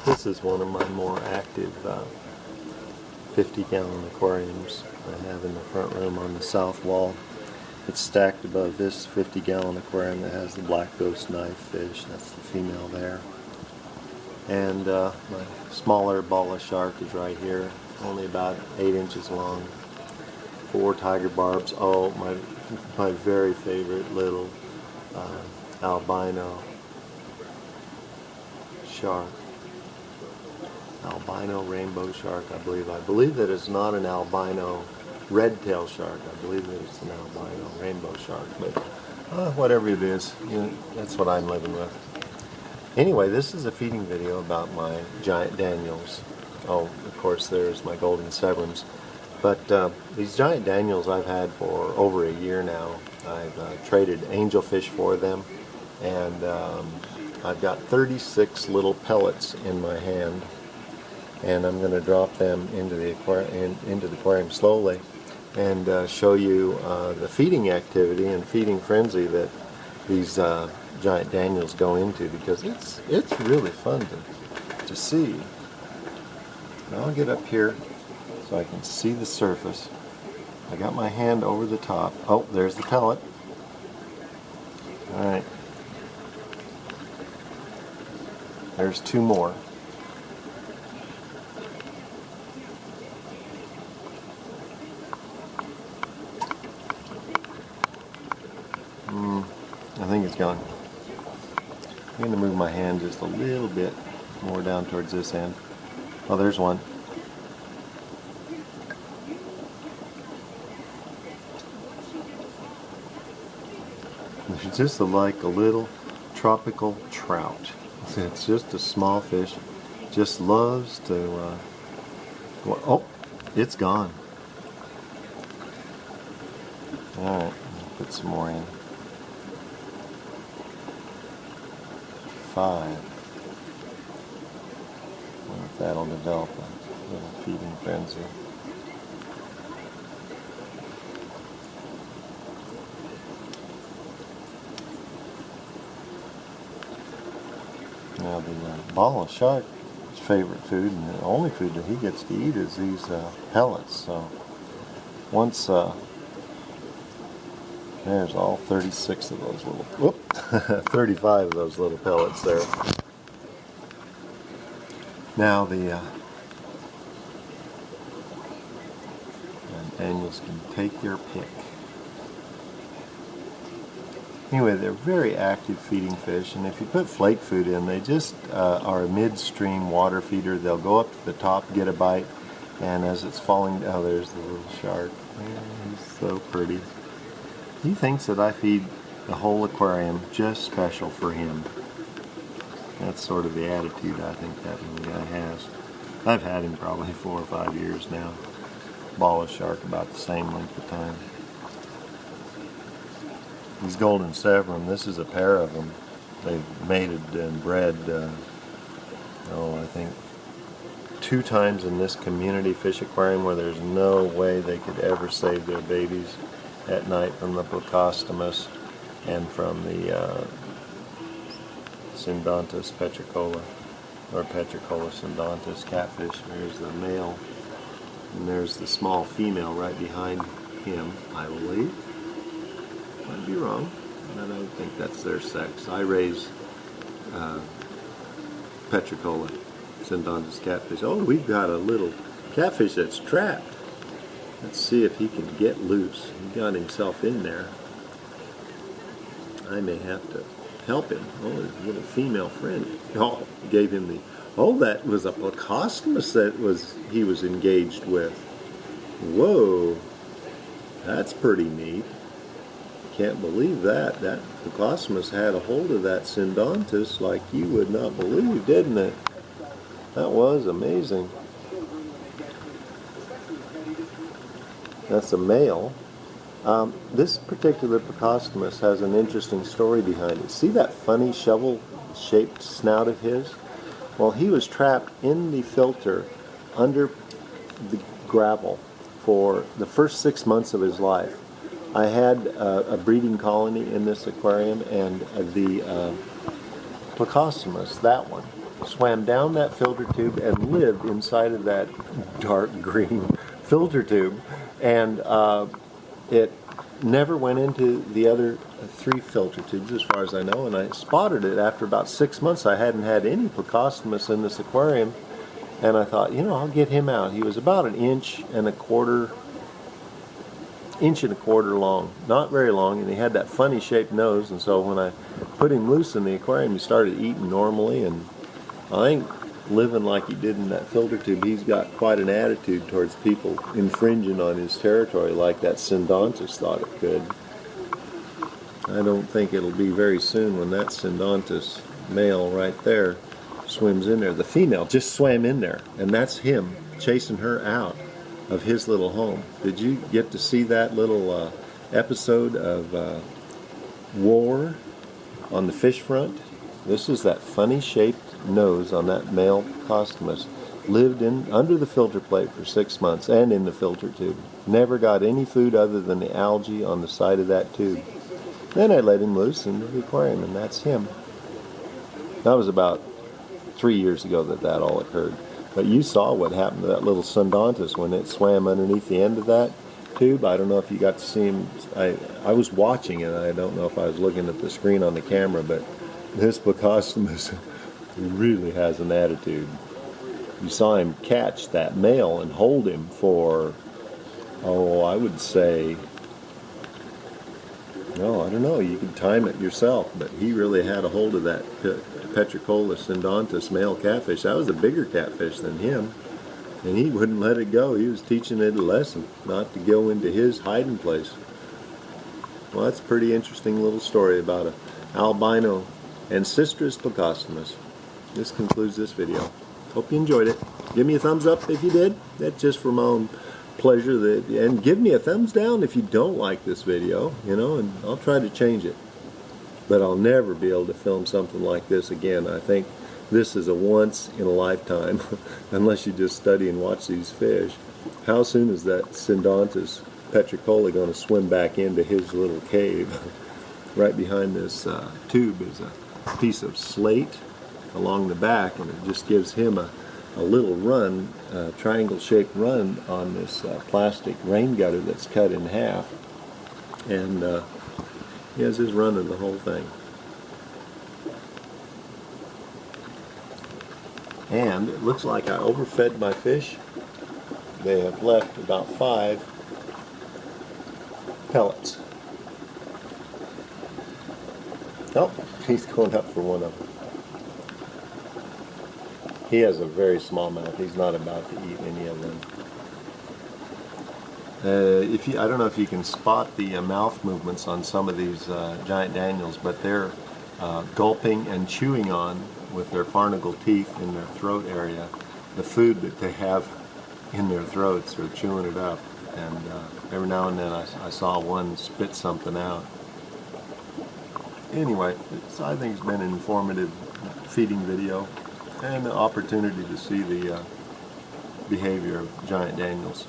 This is one of my more active 50-gallon aquariums I have in the front room on the south wall. It's stacked above this 50-gallon aquarium that has the black ghost knife fish. That's the female there. And my smaller bala shark is right here, only about 8 inches long. 4 tiger barbs. Oh, my very favorite little albino shark. Albino rainbow shark, I believe. I believe that it's not an albino red-tailed shark. I believe that it's an albino rainbow shark. But whatever it is, you know, that's what I'm living with. Anyway, this is a feeding video about my giant danios. Oh, of course, there's my golden severums. But these giant danios I've had for over a year now. I've traded angelfish for them, and I've got 36 little pellets in my hand, and I'm going to drop them into the aquarium slowly and show you the feeding activity and feeding frenzy that these giant danios go into, because it's really fun to see. Now I'll get up here so I can see the surface. I got my hand over the top. Oh, there's the pellet. Alright. There's 2 more. I think it's gone. I'm going to move my hand just a little bit more down towards this end. Oh, there's one. It's just like a little tropical trout. It's just a small fish. Just loves to... oh, it's gone. Alright, put some more in. 5. Wonder if that'll develop a little feeding frenzy. Now the bala shark's favorite food, and the only food that he gets to eat, is these pellets. So once there's all 36 of those little, 35 of those little pellets there. Now the danios can take your pick. Anyway, they're very active feeding fish, and if you put flake food in, they just are a midstream water feeder. They'll go up to the top, get a bite, and as it's falling down, oh, there's the little shark. Oh, he's so pretty. He thinks that I feed the whole aquarium just special for him. That's sort of the attitude I think that little guy has. I've had him probably 4 or 5 years now. Bala shark about the same length of time. These golden severum, this is a pair of them. They've mated and bred, I think 2 times in this community fish aquarium, where there's no way they could ever save their babies at night from the Plecostomus and from the syndontis petricola, or petricola syndontis catfish. There's the male, and there's the small female right behind him, I believe. Might be wrong, but I think that's their sex. I raise petricola syndontis catfish. Oh, we've got a little catfish that's trapped. Let's see if he can get loose. He got himself in there. I may have to help him. Oh, his little female friend. Oh, gave him the... Oh, that was a Plecostomus that he was engaged with. Whoa, that's pretty neat. Can't believe that. That Plecostomus had a hold of that syndontis like you would not believe, didn't it? That was amazing. That's a male. This particular Plecostomus has an interesting story behind it. See that funny shovel-shaped snout of his? Well, he was trapped in the filter under the gravel for the first 6 months of his life. I had a breeding colony in this aquarium, and the Plecostomus, that one, swam down that filter tube and lived inside of that dark green filter tube, and it never went into the other 3 filter tubes as far as I know, and I spotted it after about 6 months. I hadn't had any Plecostomus in this aquarium, and I thought, you know, I'll get him out. He was about an inch and a quarter long, not very long, and he had that funny shaped nose, and so when I put him loose in the aquarium, he started eating normally, and I think living like he did in that filter tube, he's got quite an attitude towards people infringing on his territory like that syndontis thought it could. I don't think it'll be very soon when that syndontis male right there swims in there. The female just swam in there, and that's him chasing her out of his little home. Did you get to see that little episode of War on the fish front? This is that funny shaped nose on that male Plecostomus. Lived in under the filter plate for 6 months and in the filter tube. Never got any food other than the algae on the side of that tube. Then I let him loose into the aquarium, and that's him. That was about 3 years ago that all occurred. But you saw what happened to that little syndontis when it swam underneath the end of that tube. I don't know if you got to see him. I was watching it. I don't know if I was looking at the screen on the camera, but this Plecostomus really has an attitude. You saw him catch that male and hold him for, I would say, no, I don't know, you could time it yourself, but he really had a hold of that petricola syndontis male catfish. That was a bigger catfish than him, and he wouldn't let it go. He was teaching it a lesson, not to go into his hiding place. Well, that's a pretty interesting little story about an albino Ancistrus Plecostomus. This concludes this video. Hope you enjoyed it. Give me a thumbs up if you did. That's just for my own pleasure. And give me a thumbs down if you don't like this video, you know, and I'll try to change it. But I'll never be able to film something like this again. I think this is a once in a lifetime, unless you just study and watch these fish. How soon is that syndontis petricola going to swim back into his little cave? Right behind this tube is a piece of slate along the back, and it just gives him a little run, triangle-shaped run on this plastic rain gutter that's cut in half, and he has his run in the whole thing. And it looks like I overfed my fish. They have left about 5 pellets. Oh, he's going up for one of them. He has a very small mouth. He's not about to eat any of them. I don't know if you can spot the mouth movements on some of these giant danios, but they're gulping and chewing on, with their farnacle teeth in their throat area, the food that they have in their throats. They're chewing it up, and every now and then I saw one spit something out. Anyway, I think it's been an informative feeding video and an opportunity to see the behavior of giant danios.